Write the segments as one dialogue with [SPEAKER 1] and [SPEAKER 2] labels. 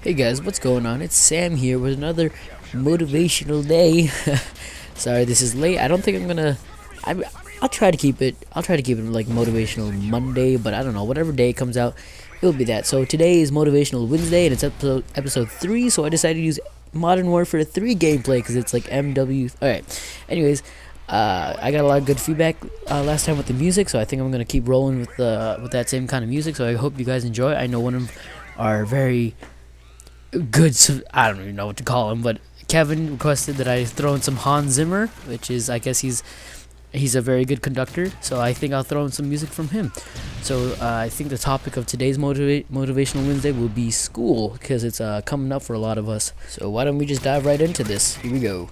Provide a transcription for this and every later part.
[SPEAKER 1] Hey guys, what's going on? It's Sam here with another motivational day. Sorry, this is late. I don't think I'm gonna. I'll try to keep it. I'll try to keep it like motivational Monday, but I don't know. Whatever day it comes out, it'll be that. So today is motivational Wednesday, and it's episode 3. So I decided to use Modern Warfare 3 gameplay because it's like MW. All right. Anyways, I got a lot of good feedback last time with the music, so I think I'm gonna keep rolling with that same kind of music. So I hope you guys enjoy. I know one of our very good, I don't even know what to call him, but Kevin requested that I throw in some Hans Zimmer, which is, I guess he's a very good conductor, so I think I'll throw in some music from him. So I think the topic of today's Motivational Wednesday will be school, because it's coming up for a lot of us. So why don't we just dive right into this? Here we go.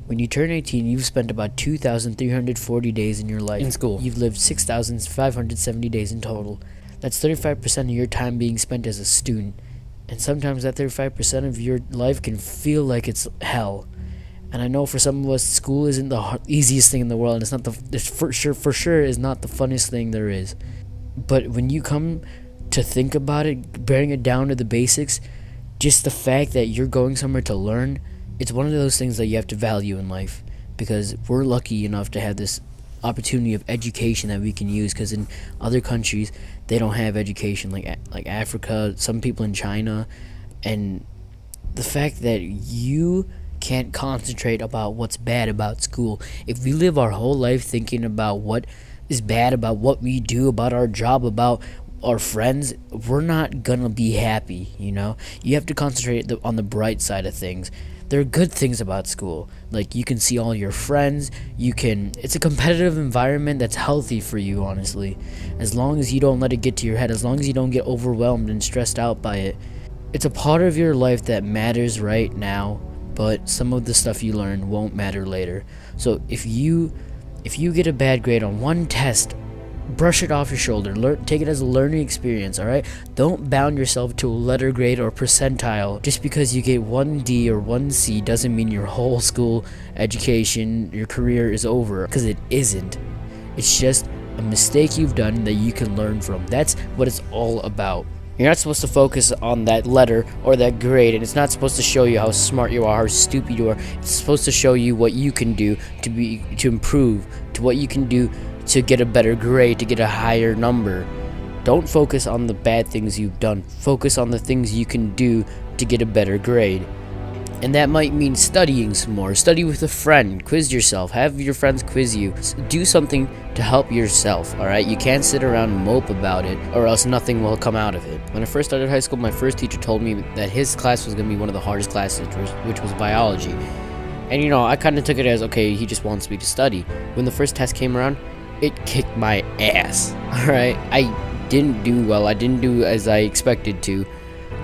[SPEAKER 1] When you turn 18, you've spent about 2,340 days in your life in school. You've lived 6,570 days in total. That's 35% of your time being spent as a student. And sometimes that 35% of your life can feel like it's hell. And I know for some of us, school isn't the easiest thing in the world. And it's not for sure is not the funniest thing there is. But when you come to think about it, bearing it down to the basics, just the fact that you're going somewhere to learn, it's one of those things that you have to value in life. Because we're lucky enough to have this opportunity of education that we can use, because in other countries they don't have education, like Africa, some people in China. And the fact that you can't concentrate about what's bad about school, if we live our whole life thinking about what is bad about what we do, about our job, about our friends, we're not gonna be happy. You have to concentrate on the bright side of things. There are good things about school, like you can see all your friends, it's a competitive environment that's healthy for you, honestly, as long as you don't let it get to your head, as long as you don't get overwhelmed and stressed out by it. It's a part of your life that matters right now, but some of the stuff you learn won't matter later. So if you get a bad grade on one test, brush it off your shoulder. Take it as a learning experience, alright? Don't bound yourself to a letter grade or percentile. Just because you get 1D or 1C doesn't mean your whole school education, your career is over, because it isn't. It's just a mistake you've done that you can learn from. That's what it's all about. You're not supposed to focus on that letter or that grade, and it's not supposed to show you how smart you are, how stupid you are. It's supposed to show you what you can do to improve, to what you can do to get a better grade, to get a higher number. Don't focus on the bad things you've done. Focus on the things you can do to get a better grade. And that might mean studying some more. Study with a friend. Quiz yourself. Have your friends quiz you. Do something to help yourself, alright? You can't sit around and mope about it, or else nothing will come out of it. When I first started high school, my first teacher told me that his class was going to be one of the hardest classes, which was biology. And I kind of took it as, okay, he just wants me to study. When the first test came around, it kicked my ass, alright? I didn't do well. I didn't do as I expected to.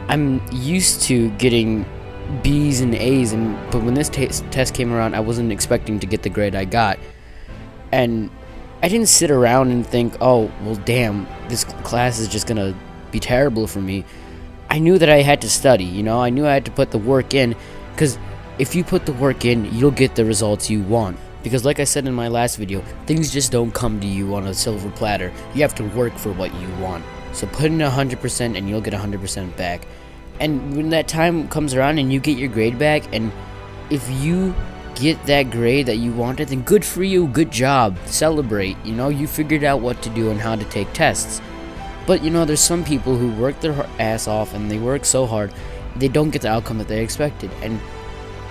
[SPEAKER 1] I'm used to getting B's and A's, but when this test came around, I wasn't expecting to get the grade I got. And I didn't sit around and think, oh, well, damn, this class is just gonna be terrible for me. I knew that I had to study, I knew I had to put the work in, because if you put the work in, you'll get the results you want. Because like I said in my last video, things just don't come to you on a silver platter. You have to work for what you want. So put in 100% and you'll get 100% back. And when that time comes around and you get your grade back, and if you get that grade that you wanted, then good for you, good job, celebrate. You figured out what to do and how to take tests. But there's some people who work their ass off and they work so hard, they don't get the outcome that they expected. And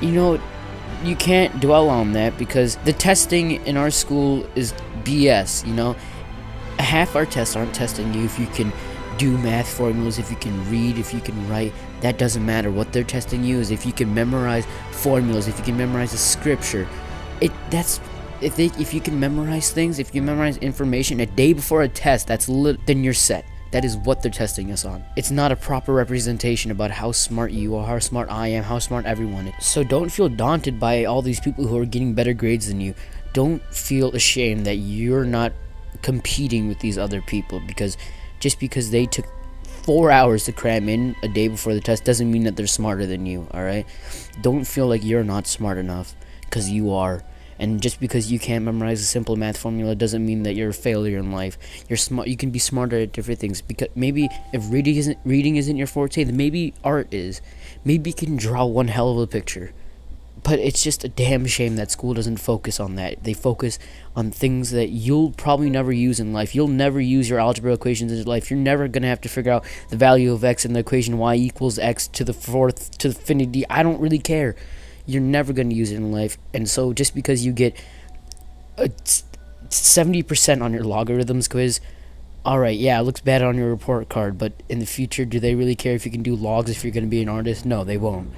[SPEAKER 1] you can't dwell on that, because the testing in our school is BS. Half our tests aren't testing you if you can do math formulas, if you can read, if you can write. That doesn't matter. What they're testing you is if you can memorize formulas, if you can memorize the scripture. If you can memorize things, if you memorize information a day before a test, then you're set. That is what they're testing us on. It's not a proper representation about how smart you are, how smart I am, how smart everyone is. So don't feel daunted by all these people who are getting better grades than you. Don't feel ashamed that you're not competing with these other people, because just because they took 4 hours to cram in a day before the test doesn't mean that they're smarter than you, alright? Don't feel like you're not smart enough, because you are. And just because you can't memorize a simple math formula doesn't mean that you're a failure in life. You're smart. You can be smarter at different things. Because maybe if reading isn't your forte, then maybe art is. Maybe you can draw one hell of a picture. But it's just a damn shame that school doesn't focus on that. They focus on things that you'll probably never use in life. You'll never use your algebra equations in life. You're never going to have to figure out the value of x in the equation y equals x to the fourth to infinity. I don't really care. You're never going to use it in life. And so just because you get a 70% on your logarithms quiz, alright, yeah, it looks bad on your report card, but in the future, do they really care if you can do logs if you're going to be an artist? No, they won't.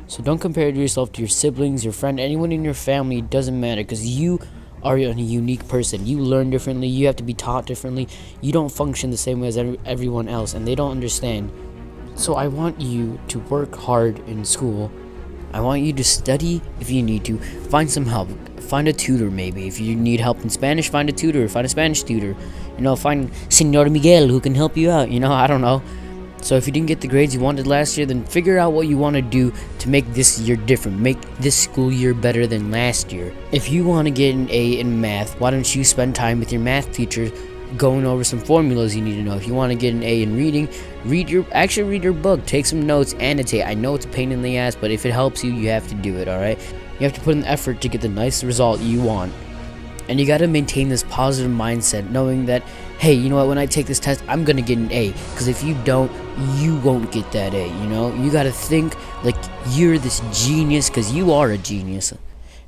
[SPEAKER 1] So don't compare yourself to your siblings, your friend, anyone in your family. It doesn't matter, because you are a unique person. You learn differently. You have to be taught differently. You don't function the same way as everyone else, and they don't understand. So I want you to work hard in school. I want you to study if you need to. Find some help. Find a tutor maybe. If you need help in Spanish, find a tutor. Find a Spanish tutor. Find Senor Miguel who can help you out. I don't know. So if you didn't get the grades you wanted last year, then figure out what you want to do to make this year different. Make this school year better than last year. If you want to get an A in math, why don't you spend time with your math teacher going over some formulas you need to know. If you want to get an A in reading, read your book, take some notes, annotate. I know it's a pain in the ass, but if it helps you, you have to do it, alright? You have to put in the effort to get the nice result you want. And you got to maintain this positive mindset, knowing that, hey, you know what, when I take this test, I'm going to get an A. Because if you don't, you won't get that A, You got to think like you're this genius, because you are a genius.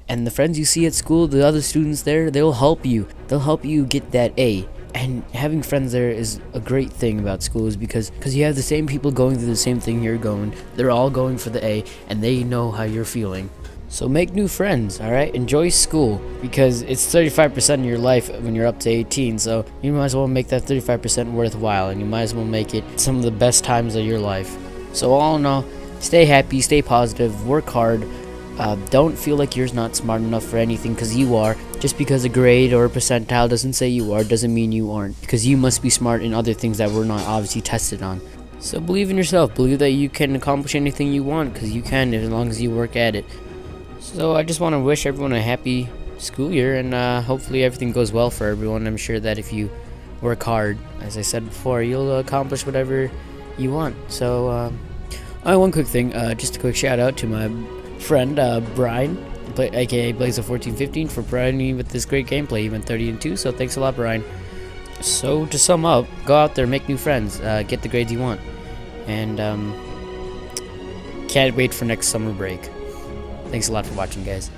[SPEAKER 1] And the friends you see at school, the other students there, they'll help you. They'll help you get that A. And having friends there is a great thing about school, is because you have the same people going through the same thing you're going. They're all going for the A, and they know how you're feeling. So make new friends, alright? Enjoy school, because it's 35% of your life when you're up to 18, so you might as well make that 35% worthwhile, and you might as well make it some of the best times of your life. So all in all, stay happy, stay positive, work hard. Don't feel like you're not smart enough for anything, because you are. Just because a grade or a percentile doesn't say you are, doesn't mean you aren't, because you must be smart in other things that we're not obviously tested on. So believe in yourself, believe that you can accomplish anything you want, because you can as long as you work at it. So I just want to wish everyone a happy school year, and hopefully everything goes well for everyone. I'm sure that if you work hard, as I said before, you'll accomplish whatever you want. So one quick thing, just a quick shout out to my friend Brian, aka Blaze1415, for providing me with this great gameplay. He went 30-2, so thanks a lot, Brian. So to sum up, go out there, make new friends, get the grades you want, and can't wait for next summer break. Thanks a lot for watching, guys.